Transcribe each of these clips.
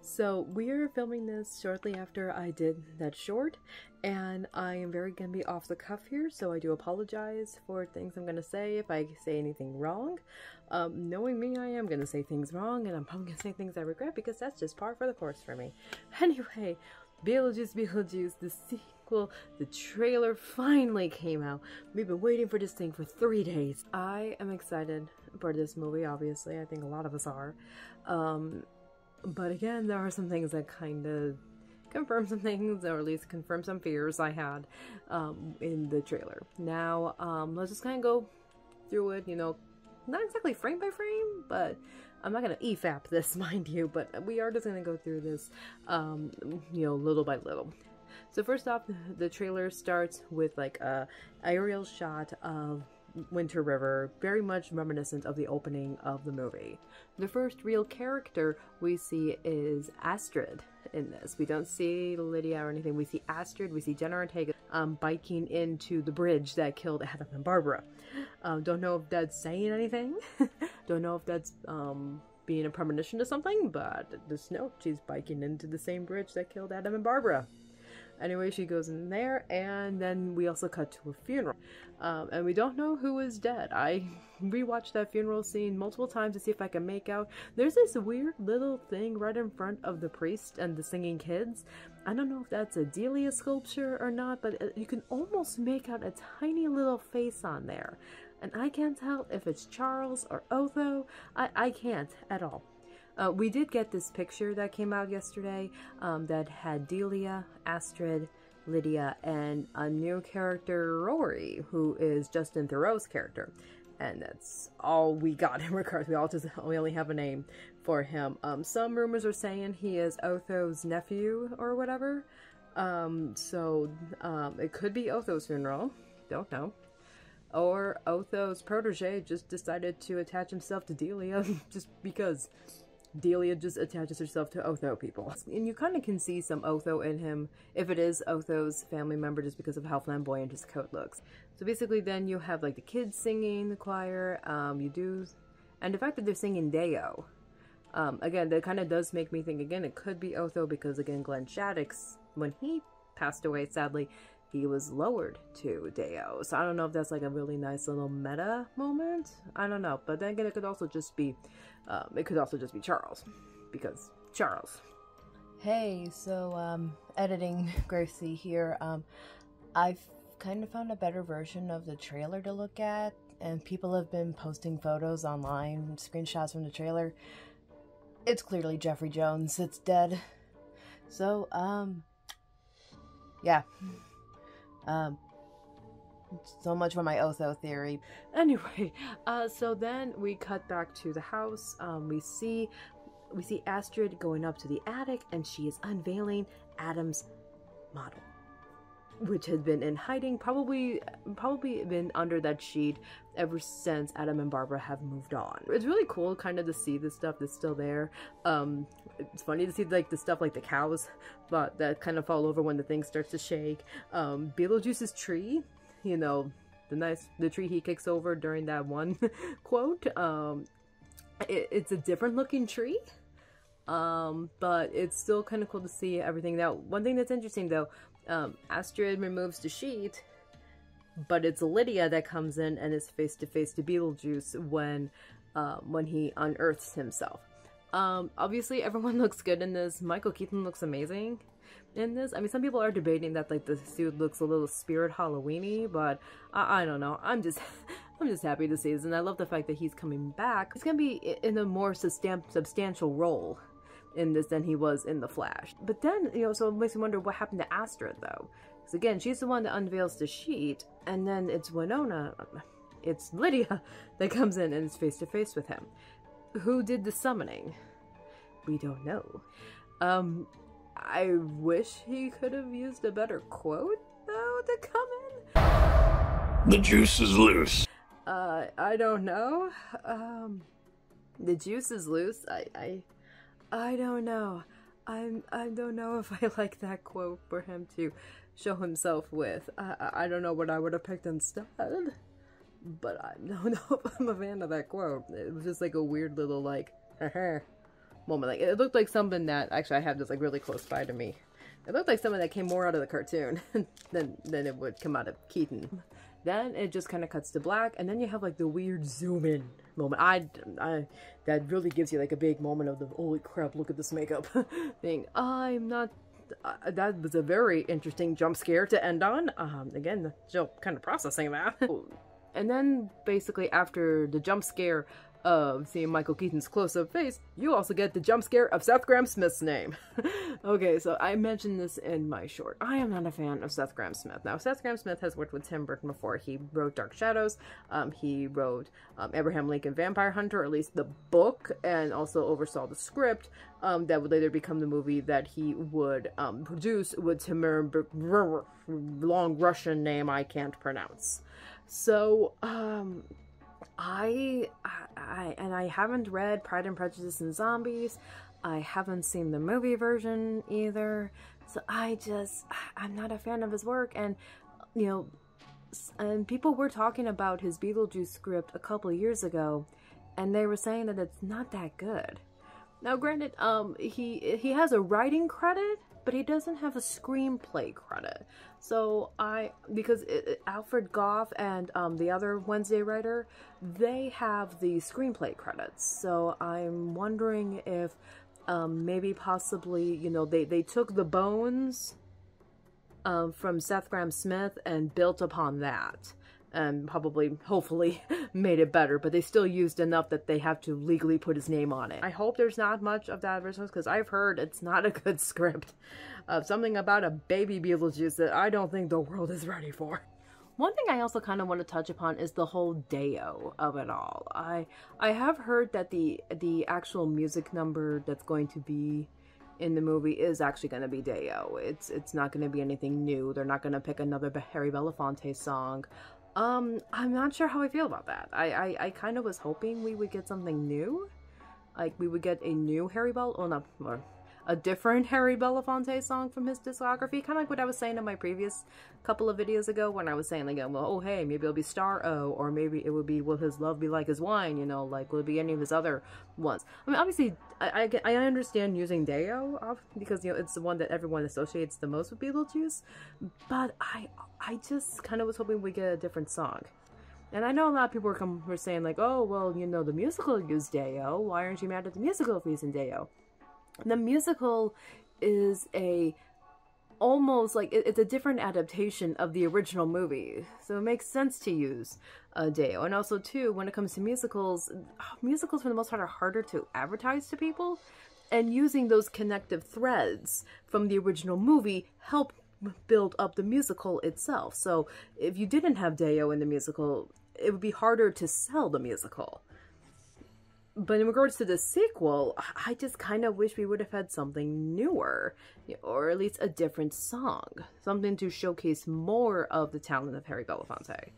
So we are filming this shortly after I did that short, and I am gonna be off the cuff here, so I do apologize for things I'm gonna say if I say anything wrong. Knowing me, I am gonna say things wrong, and I'm probably gonna say things I regret because that's just par for the course for me. Anyway, Beetlejuice, the sequel, the trailer finally came out. We've been waiting for this thing for 3 days. I am excited for this movie, obviously. I think a lot of us are. But again, there are some things that kind of confirm some things, or at least confirm some fears I had in the trailer. Now, let's just kind of go through it, you know, not exactly frame by frame, but I'm not going to EFAP this, mind you, but we are just going to go through this, you know, little by little. So first off, the trailer starts with like a aerial shot of Winter River, very much reminiscent of the opening of the movie. The first real character we see is Astrid in this. We don't see Lydia or anything. We see Astrid, we see Jenna Ortega biking into the bridge that killed Adam and Barbara. Don't know if that's saying anything. Don't know if that's being a premonition to something, but just know she's biking into the same bridge that killed Adam and Barbara. Anyway, she goes in there, and then we also cut to a funeral. And we don't know who is dead. I rewatched that funeral scene multiple times to see if I can make out. There's this weird little thing right in front of the priest and the singing kids. I don't know if that's a Delia sculpture or not, but you can almost make out a tiny little face on there. And I can't tell if it's Charles or Otho. I can't at all. We did get this picture that came out yesterday that had Delia, Astrid, Lydia, and a new character, Rory, who is Justin Theroux's character. And that's all we got in regards. We only have a name for him. Some rumors are saying he is Otho's nephew or whatever. So it could be Otho's funeral. Don't know. Or Otho's protege just decided to attach himself to Delia just because Delia just attaches herself to Otho people. And you kind of can see some Otho in him if it is Otho's family member, just because of how flamboyant his coat looks. So basically then you have like the kids singing, the choir, and the fact that they're singing Deo. Again, that kind of does make me think, again, it could be Otho because, again, Glenn Shaddix, when he passed away, sadly, he was lowered to Deo. So I don't know if that's like a really nice little meta moment. I don't know. But then again, it could also just be Charles, because Charles. Hey, so editing Gracie here. I've kind of found a better version of the trailer to look at, and people have been posting photos online, screenshots from the trailer. It's clearly Jeffrey Jones that's dead. So, yeah. So much for my Otho theory. Anyway, so then we cut back to the house. We see Astrid going up to the attic, and she is unveiling Adam's model, which has been in hiding, probably been under that sheet ever since Adam and Barbara have moved on. It's really cool kind of to see the stuff that's still there. It's funny to see like the stuff like the cows, but that kind of fall over when the thing starts to shake. Beetlejuice's tree, you know, the tree he kicks over during that one quote. It's a different looking tree, but it's still kind of cool to see everything. Now, one thing that's interesting though, Astrid removes the sheet, but it's Lydia that comes in and is face to face to Beetlejuice when he unearths himself. Obviously everyone looks good in this. Michael Keaton looks amazing in this. I mean, some people are debating that like the suit looks a little Spirit Halloween-y, but I don't know. I'm just happy to see this, and I love the fact that he's coming back. He's gonna be in a more substantial role in this than he was in The Flash. But then, you know, so it makes me wonder what happened to Astrid though, because again, she's the one that unveils the sheet, and then it's Lydia that comes in and is face to face with him. Who did the summoning? We don't know. I wish he could have used a better quote though to come in. The juice is loose. I don't know. The juice is loose. I don't know. I don't know if I like that quote for him to show himself with. I don't know what I would have picked instead. But I don't know if I'm a fan of that quote. It was just like a weird little like, haha, moment. Like, it looked like something that, actually I have this like really close by to me. It looked like something that came more out of the cartoon than it would come out of Keaton. Then it just kind of cuts to black, and then you have like the weird zoom in moment. That really gives you like a big moment of the holy crap, look at this makeup thing. I'm not. That was a very interesting jump scare to end on. Again, still kind of processing that. And then basically after the jump scare of seeing Michael Keaton's close-up face, you also get the jump scare of Seth Grahame-Smith's name. Okay, so I mentioned this in my short. I am not a fan of Seth Grahame-Smith. Now, Seth Grahame-Smith has worked with Tim Burton before. He wrote Dark Shadows, he wrote Abraham Lincoln Vampire Hunter, or at least the book, and also oversaw the script that would later become the movie that he would produce with Timur, long Russian name I can't pronounce. So, I haven't read Pride and Prejudice and Zombies. I haven't seen the movie version either. So I'm not a fan of his work. And, you know, and people were talking about his Beetlejuice script a couple of years ago, and they were saying that it's not that good. Now, granted, he has a writing credit, but he doesn't have a screenplay credit. So because Alfred Goff and the other Wednesday writer, they have the screenplay credits. So I'm wondering if maybe possibly, you know, they took the bones from Seth Grahame-Smith and built upon that. And probably, hopefully, made it better, but they still used enough that they have to legally put his name on it. I hope there's not much of that original, because I've heard it's not a good script. Something about a baby Beetlejuice that I don't think the world is ready for. One thing I also kind of want to touch upon is the whole Deo of it all. I have heard that the actual music number that's going to be in the movie is actually going to be Deo. It's not going to be anything new. They're not going to pick another Harry Belafonte song. I'm not sure how I feel about that. I kind of was hoping we would get something new. Like, we would get a new a different Harry Belafonte song from his discography. Kind of like what I was saying in my previous couple of videos ago, when I was saying, like, well, oh, hey, maybe it'll be Star-O, or maybe it would be Will His Love Be Like His Wine, you know, like, will it be any of his other ones? I mean, obviously, I understand using Deo, because, you know, it's the one that everyone associates the most with Beetlejuice, but I just kind of was hoping we'd get a different song. And I know a lot of people were saying, like, oh, well, you know, the musical used Deo. Why aren't you mad at the musical if using Deo? The musical is almost like, it's a different adaptation of the original movie. So it makes sense to use Deo. And also, too, when it comes to musicals for the most part are harder to advertise to people. And using those connective threads from the original movie help build up the musical itself. So if you didn't have Deo in the musical, it would be harder to sell the musical. But in regards to the sequel, I just kind of wish we would have had something newer, or at least a different song. Something to showcase more of the talent of Harry Belafonte.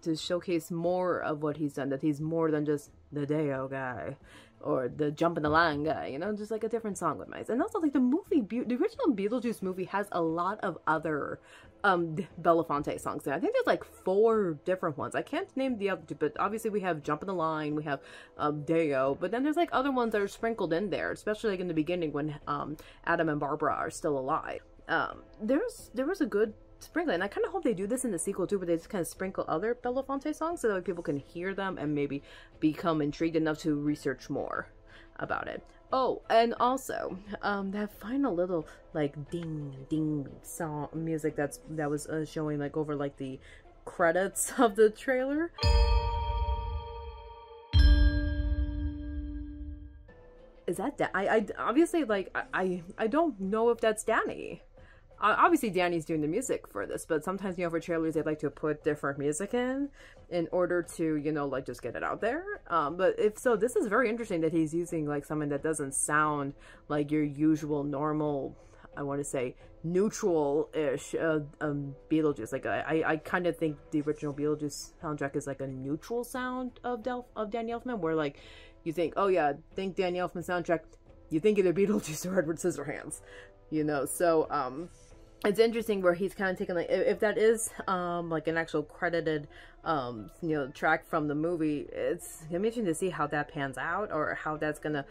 To showcase more of what he's done, that he's more than just the Deo guy, or the Jump in the Line guy, you know, just like a different song with mice. And also, like, the original Beetlejuice movie has a lot of other Belafonte songs there. I think there's like 4 different ones. I can't name the other two, but obviously we have Jump in the Line, we have Deo, but then there's like other ones that are sprinkled in there, especially like in the beginning when Adam and Barbara are still alive. There was a good sprinkle, and I kind of hope they do this in the sequel too, but they just kind of sprinkle other Belafonte songs so that way people can hear them and maybe become intrigued enough to research more about it. Oh, and also, that final little, like, ding, ding song music that was showing, like, over, like, the credits of the trailer. Is that I obviously, like, I don't know if that's Danny. Obviously, Danny's doing the music for this, but sometimes, you know, for trailers, they like to put different music in order to, you know, like, just get it out there. But if so, this is very interesting that he's using, like, something that doesn't sound like your usual, normal, I want to say, neutral-ish Beetlejuice. Like, I kind of think the original Beetlejuice soundtrack is, like, a neutral sound of Danny Elfman, where, like, you think, oh, yeah, think Danny Elfman soundtrack, you think either Beetlejuice or Edward Scissorhands, you know, so, it's interesting where he's kind of taking, like, if that is like an actual credited track from the movie, it's interesting to see how that pans out, or how that's gonna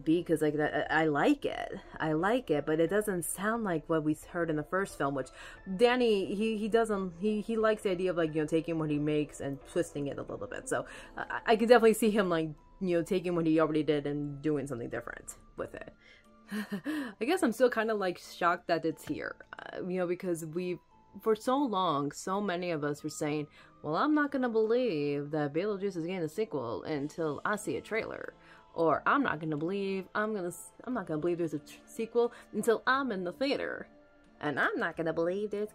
be, because like that, I like it, but it doesn't sound like what we heard in the first film, which Danny, he likes the idea of, like, taking what he makes and twisting it a little bit. So I could definitely see him, like, taking what he already did and doing something different with it. I guess I'm still kind of, like, shocked that it's here, because for so long, so many of us were saying, well, I'm not gonna believe that Beetlejuice is getting a sequel until I see a trailer, or I'm not gonna believe there's a sequel until I'm in the theater, and I'm not gonna believe there's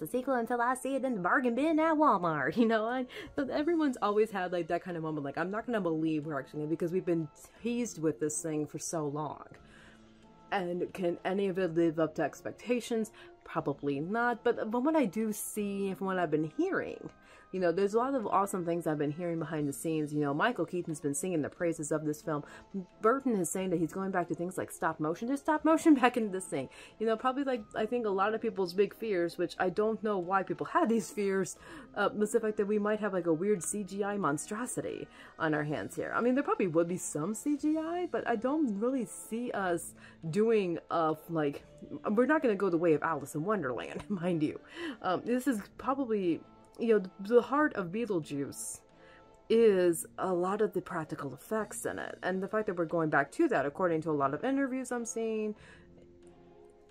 a sequel until I see it in the bargain bin at Walmart. Everyone's always had, like, that kind of moment, like, I'm not gonna believe we're actually, because we've been teased with this thing for so long. And can any of it live up to expectations? Probably not. But what I do see, from what I've been hearing, there's a lot of awesome things I've been hearing behind the scenes. Michael Keaton's been singing the praises of this film. Burton is saying that he's going back to things like stop motion. There's stop motion back into this thing. Probably, like, I think a lot of people's big fears, which I don't know why people had these fears, was the fact that we might have, like, a weird CGI monstrosity on our hands here. I mean, there probably would be some CGI, but I don't really see us doing, like, we're not going to go the way of Alice in Wonderland, mind you. This is probably, the heart of Beetlejuice is a lot of the practical effects in it. And the fact that we're going back to that, according to a lot of interviews I'm seeing,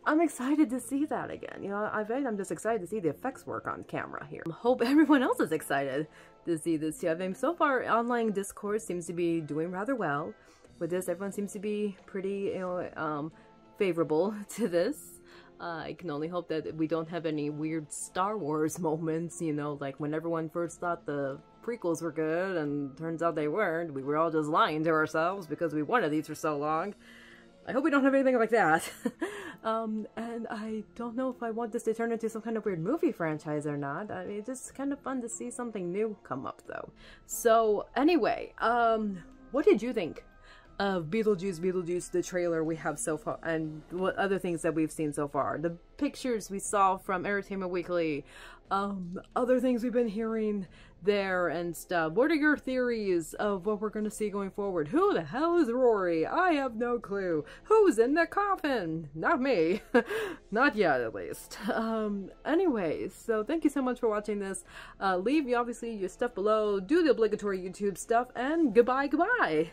I'm excited to see that again. I'm just excited to see the effects work on camera here. I hope everyone else is excited to see this too. I think so far, online discourse seems to be doing rather well with this. Everyone seems to be pretty, favorable to this. I can only hope that we don't have any weird Star Wars moments, like when everyone first thought the prequels were good and turns out they weren't. We were all just lying to ourselves because we wanted these for so long. I hope we don't have anything like that. And I don't know if I want this to turn into some kind of weird movie franchise or not. I mean, it's just kind of fun to see something new come up, though. So, anyway, what did you think of Beetlejuice, the trailer we have so far, and what other things that we've seen so far? The pictures we saw from Entertainment Weekly, other things we've been hearing there and stuff. What are your theories of what we're going to see going forward? Who the hell is Rory? I have no clue. Who's in the coffin? Not me. Not yet, at least. Anyways, so thank you so much for watching this. Leave, obviously, your stuff below. Do the obligatory YouTube stuff, and goodbye.